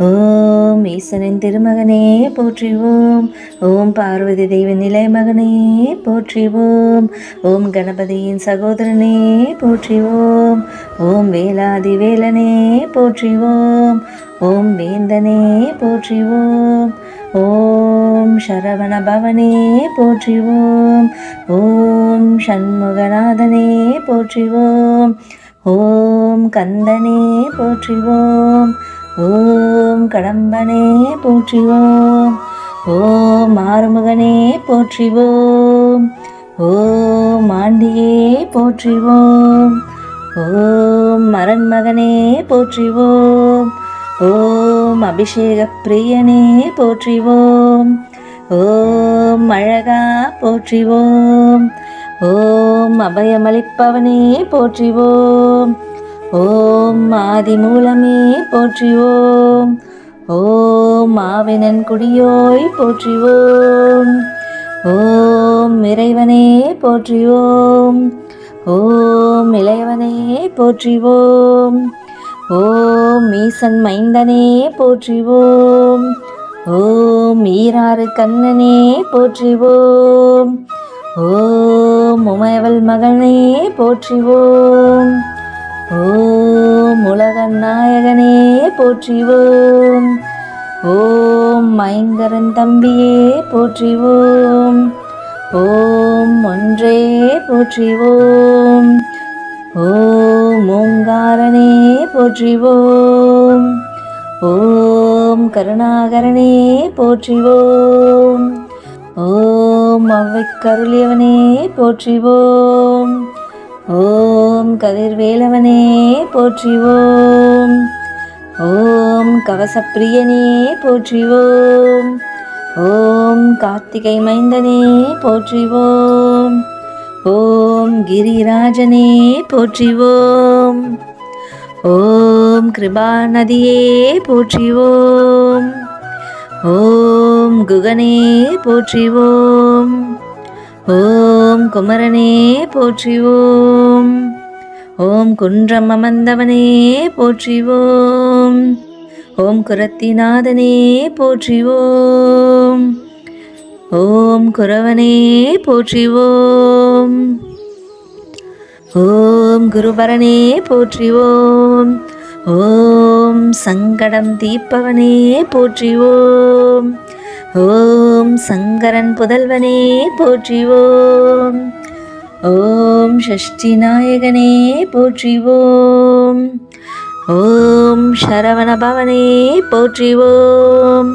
ஓம் ஈசனின் திருமகனே போற்றிவோம். ஓம் பார்வதி தெய்வ நிலை மகனே போற்றிவோம். ஓம் கணபதியின் சகோதரனே போற்றிவோம். ஓம் வேலாதி வேலனே போற்றிவோம். ஓம் வேந்தனே போற்றிவோம். ஓம் சரவண பவனே போற்றிவோம். ஓம் சண்முகநாதனே போற்றிவோம். ஓம் கந்தனே போற்றிவோம். ஓம் கடம்பனே போற்றிவோம். ஓம் ஆறுமுகனே போற்றிவோம். ஓம் ஆண்டியே போற்றிவோம். ஓம் அரண்மகனே போற்றிவோம். ஓம் அபிஷேக பிரியனே போற்றிவோம். ஓம் அழகா போற்றிவோம். ஓம் அபயமளிப்பவனே போற்றிவோம். ஓம் ஆதிமூலமே போற்றிவோம். ஓம் ஆவினன் குடியோய் போற்றிவோம். ஓம் இறைவனே போற்றிவோம். ஓம் இளையவனே போற்றிவோம். ஓம் ஈசன் மைந்தனே போற்றிவோம். ஓம் ஈராறு கண்ணனே போற்றிவோம். ஓம் உமையவள் மகனே போற்றிவோம். ஓம் உலக நாயகனே போற்றிவோம். ஓம் மைங்கரன் தம்பியே போற்றிவோம். ஓம் ஒன்றே போற்றிவோம். ஓம் ஓங்காரனே போற்றிவோம். ஓம் கருணாகரனே போற்றிவோம். ஓம் அவ்வைக்கருளியவனே போற்றிவோம். ஓம் கதிர்வேலவனே போற்றிவோம். ஓம் கவசப்பிரியனே போற்றிவோம். ஓம் கார்த்திகை மைந்தனே போற்றிவோம். ஓம் கிரிராஜனே போற்றிவோம். ஓம் கிருபாநதியே போற்றிவோம். ஓம் குகனே போற்றிவோம். ஓம் குமரனே போற்றிவோம். ஓம் குன்றம் அமர்ந்தவனே போற்றிவோம். ஓம் குரத்திநாதனே போற்றிவோம். ஓம் குரவனே போற்றிவோம். ஓம் குருபரனே போற்றிவோம். ஓம் சங்கடம் தீர்ப்பவனே போற்றிவோம். ஓம் சங்கரன் புதல்வனே போற்றிவோம். ஓம் ஷஷ்டி நாயகனே போற்றிவோம். ஓம் சரவணபவனே போற்றிவோம்.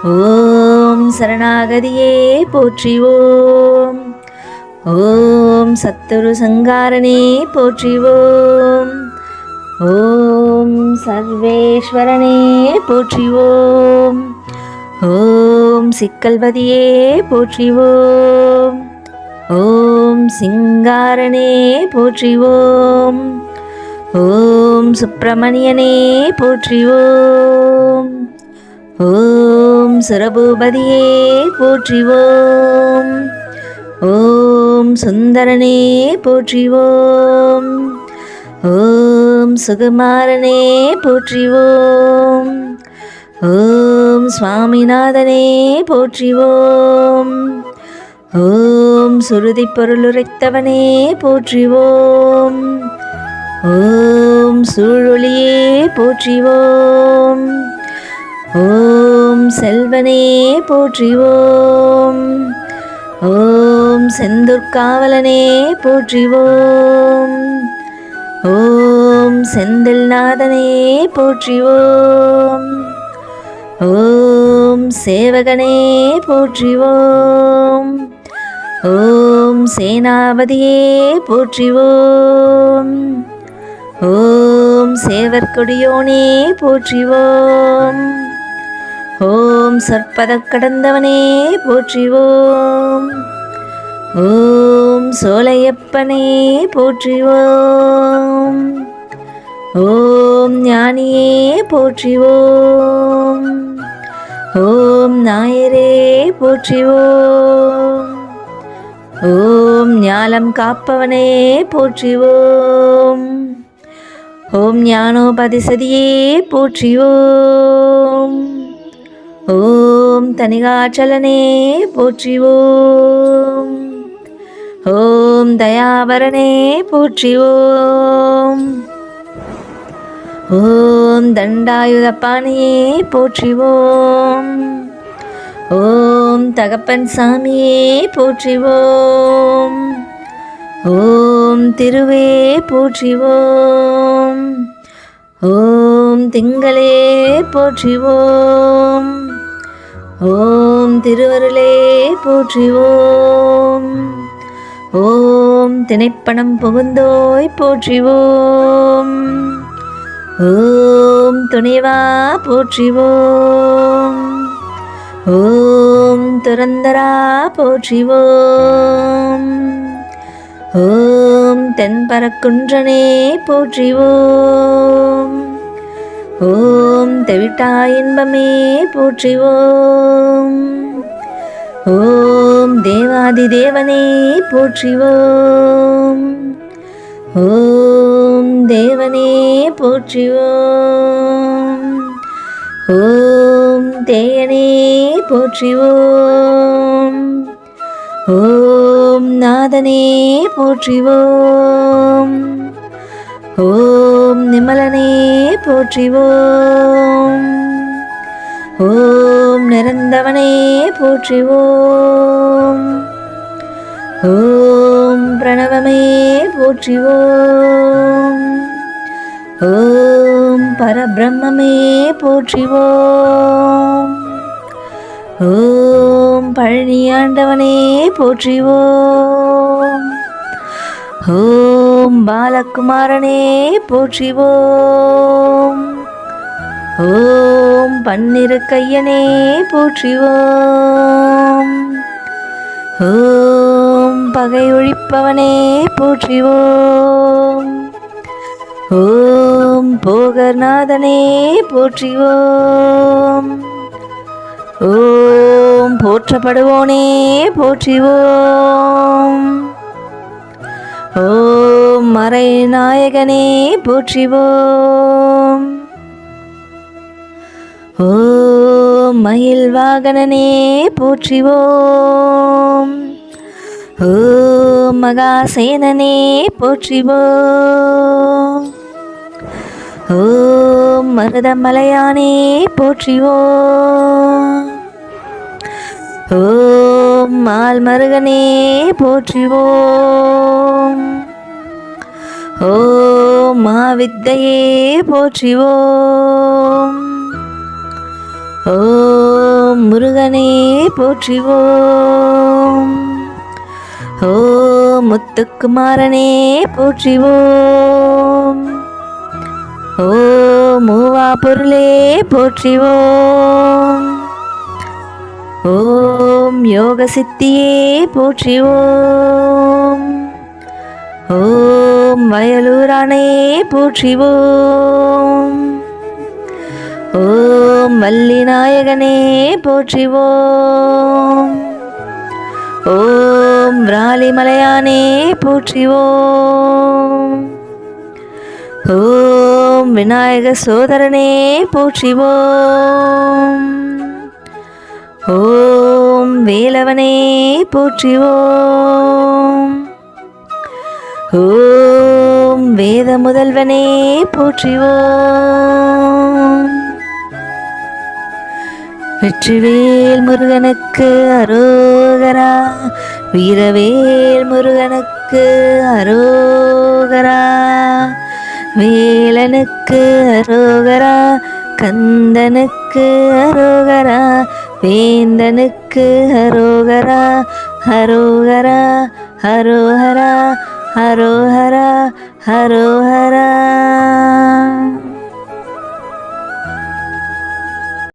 ஓம் சரணாகதியே போற்றிவோம். ஓம் சத்துரு சங்காரனே போற்றிவோம். ஓம் சர்வேஸ்வரனே போற்றிவோம். ஓம் சிக்கல்வதியே போற்றிவோம். ஓம் சிங்காரனே போற்றிவோம். ஓம் சுப்பிரமணியனே போற்றிவோம். ஓம் சுரபூபதியே போற்றிவோம். ஓம் சுந்தரனே போற்றிவோம். ஓம் சுகுமாரனே போற்றிவோம். ஓம் சுவாமிநாதனே போற்றிவோம். ஓம் சுருதி பொருளுரைத்தவனே போற்றிவோம். ஓம் சூழொளியே போற்றிவோம். ஓம் செல்வனே போற்றிவோம். ஓம் செந்துர்காவலனே போற்றிவோம். ஓம் செந்தில்நாதனே போற்றிவோம். ஓம் சேவகனே போற்றிவோம். ஓம் சேனாபதியே போற்றிவோம். ஓம் சேவற்கொடியோனே போற்றிவோம். ஓம் சொற்பதக் கடந்தவனே போற்றிவோம். ஓம் சோலையப்பனே போற்றிவோம். ஓம் ஞானியே போற்றிவோம். ஓம் நாயரே போற்றிவோம். ஓம் ஞாலம் காப்பவனே போற்றிவோம். ஓம் ஞானோபதிசதியே போற்றி ஓம். ஓம் தனிகாச்சலனே போற்றி ஓம். ஓம் தயாபரணே போற்றி ஓம். ஓம் தண்டாயுதப்பாணியே போற்றி ஓம். ஓம் தகப்பன் சாமியே போற்றி ஓம். ஓம் திருவே போற்றி ஓம். ஓம் திங்களே போற்றி ஓம். ஓம் திருவருளே போற்றி ஓம். ஓம் திணைப்பணம் புகுந்தோய் போற்றி ஓம். ஓம் துணிவா போற்றி ஓம். ஓம் துரந்தரா போற்றி ஓம். ஓம் தென்பரக்குன்றனே போற்றி ஓம். ஓம் தெவிட்டா இன்பமே போற்றி ஓம். ஓம் தேவாதி தேவனே போற்றி ஓம். ஓம் தேவனே போற்றி ஓம். ஓம் தேயனே போற்றி ஓம். ஓம் நாதனே போற்றி ஓம். ஓம் நிமலனே போற்றி ஓம். ஓம் நிரந்தவனே போற்றி ஓம். ஓம் பிரணவமே போற்றி ஓம். ஓம் பரபிரம்மே போற்றி ஓம். ஓம் பழனியாண்டவனே போற்றி ஓம். ஓம் பாலகுமாரனே போற்றி ஓம். ஓம் பன்னிருக்கையனே போற்றி ஓம். ஓம் பகை ஒழிப்பவனே போற்றி ஓம். ஓம் போகர்நாதனே போற்றி ஓம். ஓம் போற்றப்படுவோனே போற்றி ஓம். ஓம் மறைநாயகனே போற்றி ஓம். ஓம் மயில் வாகனனே போற்றி ஓம். ஓம் மகாசேனனே போற்றி ஓம். ஓம் மருதமலையானே போற்றி ஓம். ஓம் மால்மருகனே போற்றி ஓம். ஓம் மாவித்தையே போற்றி ஓம். ஓம் முருகனே போற்றி ஓம். ஓம் முத்துக்குமாரனே போற்றி ஓம். ஓம் மூவா பொருளே போற்றி ஓம். ஓம் யோக சித்தியே போற்றி ஓம். ஓம் வயலூரானே போற்றி ஓம். ஓம் வள்ளிநாயகனே போற்றி ஓம். ஓம் விராலிமலையானே போற்றி ஓம். ஓம் விநாயக சோதரனே போற்றி ஓம். ஓம் வேலவனே போற்றி ஓம். ஓம் வேத முதல்வனே போற்றி ஓம். வெற்றிவேல் முருகனுக்கு அரோகரா. வீரவேல் முருகனுக்கு அரோகரா. வேலனுக்கு அரோகரா. கந்தனுக்கு அரோகரா. வேந்தனுக்கு அரோகரா. ஹரோகரா ஹரோஹரா ஹரோஹரா ஹரோஹரா.